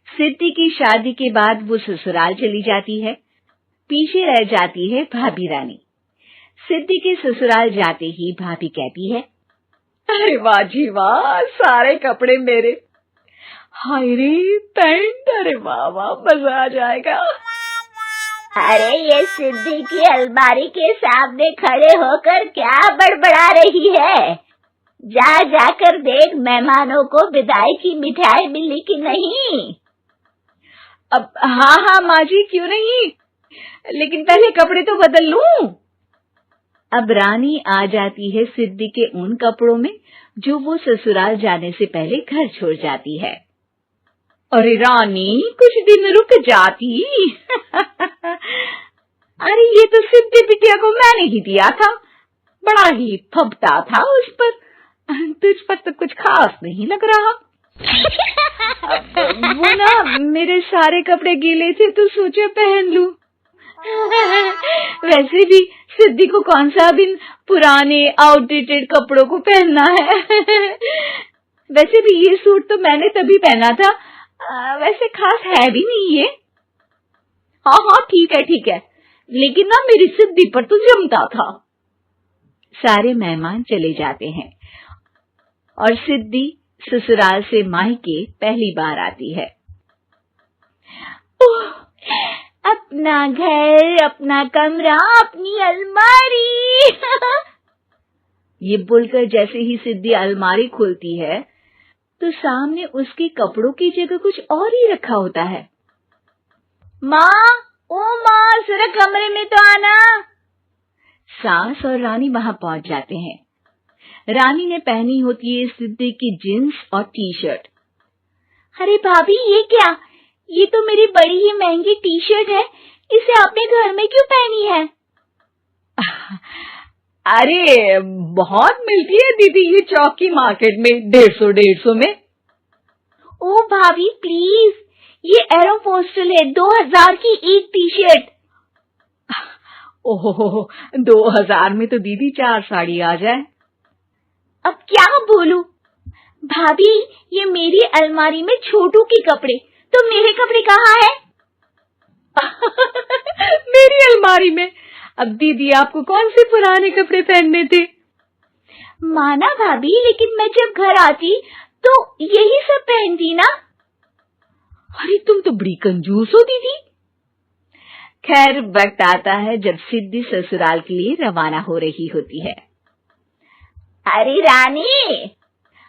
सिद्धि की शादी के बाद वो ससुराल चली जाती है। पीछे रह जाती है भाभी रानी। सिद्धि के ससुराल जाते ही भाभी कहती है, अरे वाह जी वाह, सारे कपड़े मेरे। हाय रे पैंट, अरे वाह वाह, मजा आ जाएगा। अरे ये सिद्धि की अलमारी के सामने खड़े होकर क्या बड़बड़ा रही है? जा जाकर देख मेहमानों को विदाई की मिठाई मिली कि नहीं। अब हाँ माँ जी, क्यों नहीं, लेकिन पहले कपड़े तो बदल लूं। अब रानी आ जाती है सिद्धि के उन कपड़ों में जो वो ससुराल जाने से पहले घर छोड़ जाती है। अरे रानी, कुछ दिन रुक जाती। अरे ये तो सिद्धि बिटिया को मैंने ही दिया था, बड़ा ही फबता था उस पर, तुझ पर तो कुछ खास नहीं लग रहा। वो ना मेरे सारे कपड़े गीले थे तो सोचा पहन लूं। वैसे भी सिद्धि को कौन सा दिन पुराने आउटडेटेड कपड़ों को पहनना है। वैसे भी ये सूट तो मैंने तभी पहना था, वैसे खास है भी नहीं ये। हाँ ठीक है, लेकिन ना मेरी सिद्धि पर तो जमता था। सारे मेहमान चले जाते हैं और सिद्धि ससुराल से मायके पहली बार आती है। ओह, अपना घर, अपना कमरा, अपनी अलमारी। ये बोलकर जैसे ही सिद्धि अलमारी खोलती है तो सामने उसके कपड़ों की जगह कुछ और ही रखा होता है। माँ, जरा कमरे में तो आना। सास और रानी वहां पहुंच जाते हैं। रानी ने पहनी होती है सिद्धि की जींस और टी शर्ट। अरे भाभी, ये क्या? ये तो मेरी बड़ी ही महंगी टी शर्ट है, इसे आपने घर में क्यों पहनी है? अरे बहुत मिलती है दीदी ये चौकी मार्केट में, 150 में। ओ भाभी प्लीज, ये एरोपोस्टल है, 2000 की एक टी शर्ट। ओहो, 2000 में तो दीदी 4 साड़ी आ जाए। अब क्या बोलूं? भाभी, ये मेरी अलमारी में छोटू के कपड़े, तो मेरे कपड़े कहाँ है? मेरी अलमारी में? अब दीदी आपको कौन से पुराने कपड़े पहनने थे? माना भाभी, लेकिन मैं जब घर आती तो यही सब पहनती ना। अरे तुम तो बड़ी कंजूस हो दीदी। खैर, वक्त आता है जब सिद्धि ससुराल के लिए रवाना हो रही होती है। अरे रानी,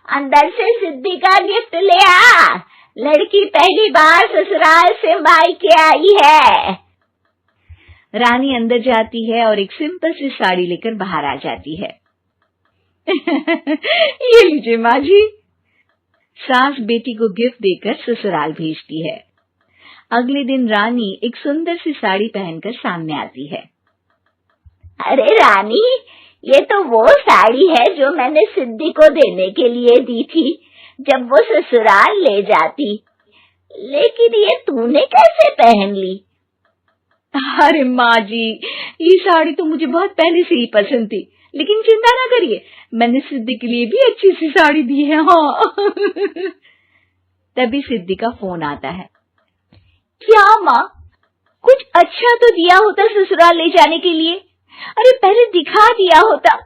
अंदर से सिद्धि का गिफ्ट ले आ, लड़की पहली बार ससुराल से मायके आई है। रानी अंदर जाती है और एक सिंपल सी साड़ी लेकर बाहर आ जाती है। ये लीजिए माँ जी। सास बेटी को गिफ्ट देकर ससुराल भेजती है। अगले दिन रानी एक सुंदर सी साड़ी पहनकर सामने आती है। अरे रानी, ये तो वो साड़ी है जो मैंने सिद्धि को देने के लिए दी थी जब वो ससुराल ले जाती, लेकिन ये तूने कैसे पहन ली? अरे माँ जी, ये साड़ी तो मुझे बहुत पहले से ही पसंद थी, लेकिन चिंता ना करिए, मैंने सिद्धि के लिए भी अच्छी सी साड़ी दी है। हाँ। तभी सिद्धि का फोन आता है। क्या माँ, कुछ अच्छा तो दिया होता ससुराल ले जाने के लिए। अरे पहले दिखा दिया होता।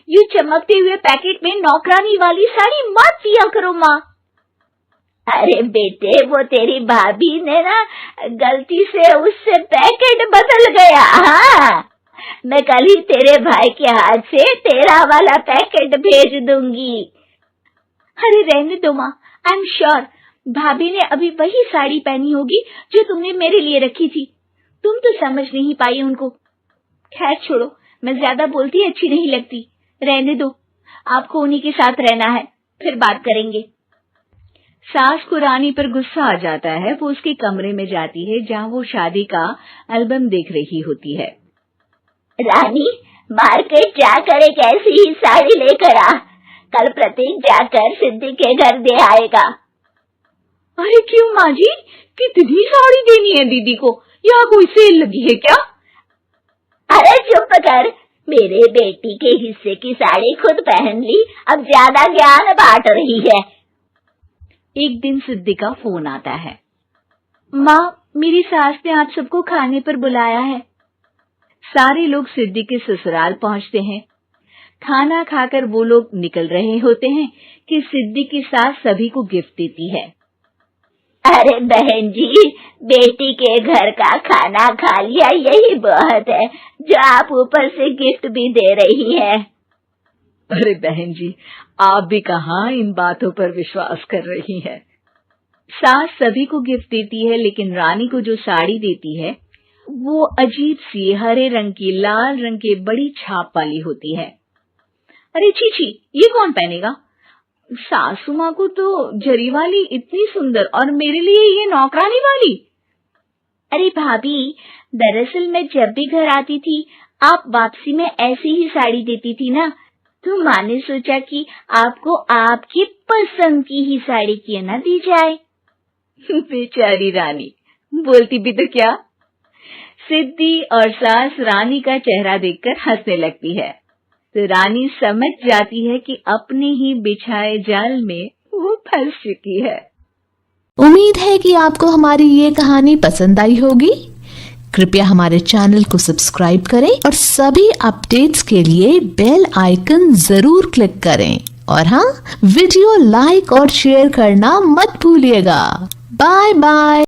ये चमकते हुए पैकेट में नौकरानी वाली साड़ी मत दिया करो माँ। अरे बेटे, वो तेरी भाभी ने ना गलती से उससे पैकेट बदल गया। हाँ, मैं कल ही तेरे भाई के हाथ से तेरा वाला पैकेट भेज दूंगी। अरे रहने दो माँ, आई एम श्योर भाभी ने अभी वही साड़ी पहनी होगी जो तुमने मेरे लिए रखी थी। तुम तो समझ नहीं पाई उनको। खैर छोड़ो, मैं ज्यादा बोलती अच्छी नहीं लगती, रहने दो, आपको उन्हीं के साथ रहना है, फिर बात करेंगे। सास को रानी पर गुस्सा आ जाता है। वो उसके कमरे में जाती है जहाँ वो शादी का एल्बम देख रही होती है। रानी, मार्केट जाकर एक ऐसी ही साड़ी लेकर आ, कल प्रतीक जाकर सिद्धि के घर दे आएगा। अरे क्यों माँ जी, कितनी साड़ी देनी है दीदी को? यहाँ कोई सेल लगी है क्या? अरे चुप कर, मेरे बेटी के हिस्से की साड़ी खुद पहन ली, अब ज्यादा ज्ञान बांट रही है। एक दिन सिद्धि का फोन आता है। माँ, मेरी सास ने आप सबको खाने पर बुलाया है। सारे लोग सिद्धि के ससुराल पहुंचते हैं। खाना खाकर वो लोग निकल रहे होते हैं कि सिद्धि की सास सभी को गिफ्ट देती है। अरे बहन जी, बेटी के घर का खाना खा लिया, यही बहुत है, जो आप ऊपर से गिफ्ट भी दे रही है। अरे बहन जी, आप भी कहाँ इन बातों पर विश्वास कर रही हैं। सास सभी को गिफ्ट देती है, लेकिन रानी को जो साड़ी देती है वो अजीब सी हरे रंग की, लाल रंग के बड़ी छाप वाली होती है। अरे चीची, ये कौन पहनेगा? सासू माँ को तो जरी वाली इतनी सुंदर, और मेरे लिए ये नौकरानी वाली। अरे भाभी, दरअसल मैं जब भी घर आती थी आप वापसी में ऐसी ही साड़ी देती थी ना, तो माँ ने सोचा कि आपको आपकी पसंद की ही साड़ी क्यों ना दी जाए। बेचारी रानी, बोलती भी तो क्या। सिद्धि और सास रानी का चेहरा देखकर हंसने लगती है, तो रानी समझ जाती है कि अपने ही बिछाए जाल में वो फंस चुकी है। उम्मीद है कि आपको हमारी ये कहानी पसंद आई होगी। कृपया हमारे चैनल को सब्सक्राइब करें और सभी अपडेट्स के लिए बेल आइकन जरूर क्लिक करें। और हाँ, वीडियो लाइक और शेयर करना मत भूलिएगा। Bye bye.